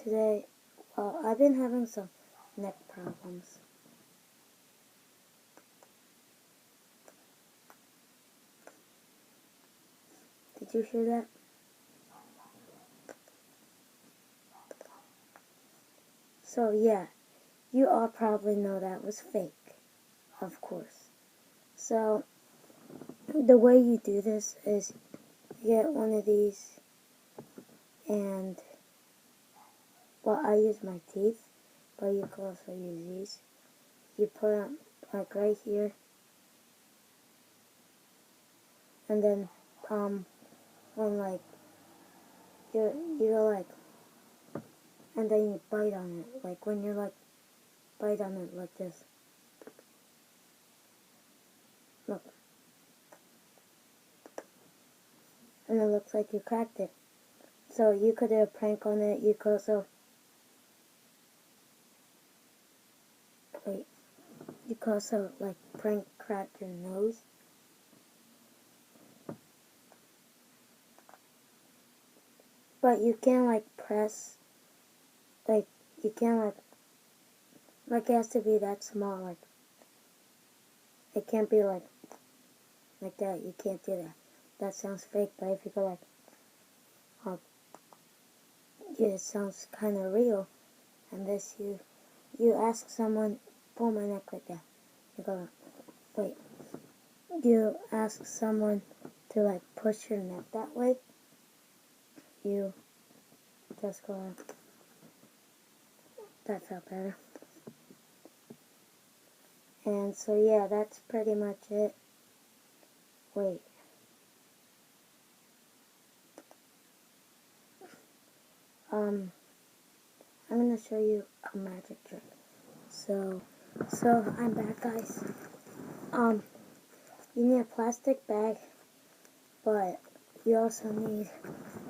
today, well, I've been having some neck problems. Did you hear that? So yeah, you all probably know that was fake, of course. So the way you do this is you get one of these, and well, I use my teeth, but you can also use these. You put them like right here, and then when like you're like, and then you bite on it, like when you're like bite on it like this. Look, and it looks like you cracked it. So you could do a prank on it. You could also you could also like prank crack your nose. But you can't like press, like you can't like it has to be that small, like it can't be like that. You can't do that. That sounds fake, but if you go like, yeah, it sounds kind of real. And this, you ask someone, pull my neck like that. You go, wait. You ask someone to like push your neck that way. You just go, that felt better. And so yeah, that's pretty much it. Wait. I'm gonna show you a magic trick. So I'm back, guys. You need a plastic bag, but you also need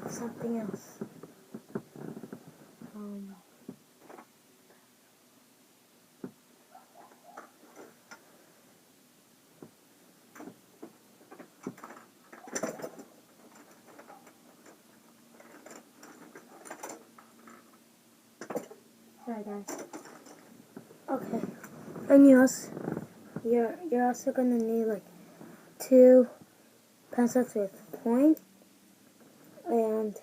something else. Sorry, guys. Okay. And you're also gonna need like 2 pencils with point, and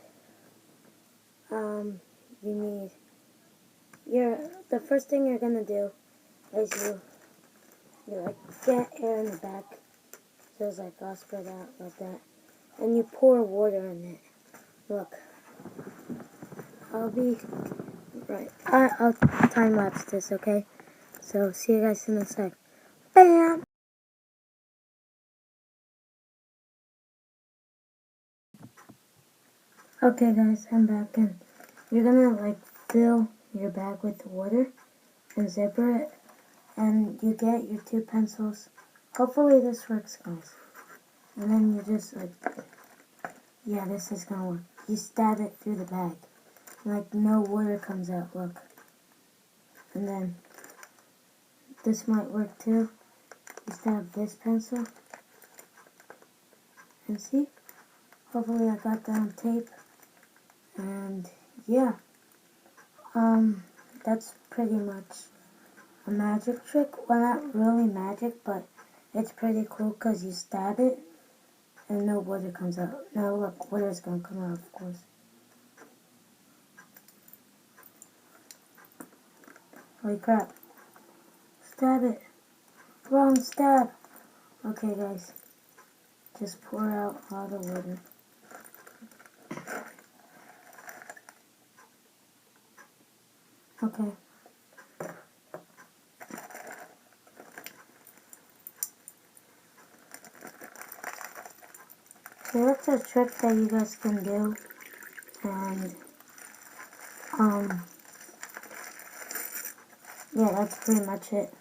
you need the first thing you're gonna do is you like get air in the back, just like I'll spread out like that, and you pour water in it. Look, I'll be right. I'll time lapse this, okay? So see you guys in a sec. Bam. Okay, guys, I'm back, and you're gonna like fill your bag with water and zipper it, and you get your 2 pencils. Hopefully this works, guys. And then you just like, yeah, this is gonna work. You stab it through the bag, like no water comes out. Look, and then this might work too. You stab this pencil, and see. Hopefully I got that on tape. And yeah, that's pretty much a magic trick. Well, not really magic, but it's pretty cool because you stab it and no water comes out. Now look, water's gonna come out, of course. Holy crap. Stab it. Wrong stab. Okay, guys. Just pour out all the water. Okay. So that's a trick that you guys can do. And, yeah, that's pretty much it.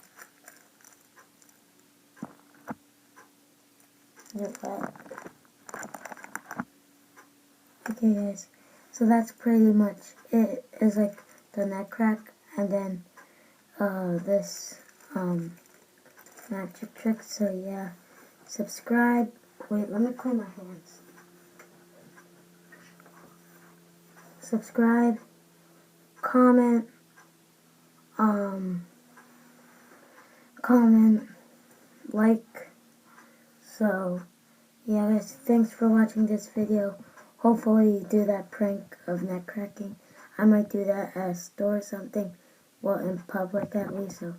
Okay, guys. So that's pretty much it. It's like the neck crack, and then, this, magic trick. So yeah, subscribe. Wait, let me clean my hands. Subscribe, comment, like. So, yeah guys, thanks for watching this video. Hopefully do that prank of neck cracking. I might do that at a store or something. Well, in public at least. So,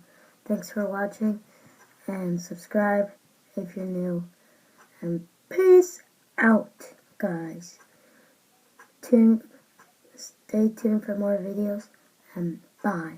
thanks for watching. And subscribe if you're new. And peace out, guys. Stay tuned for more videos. And bye.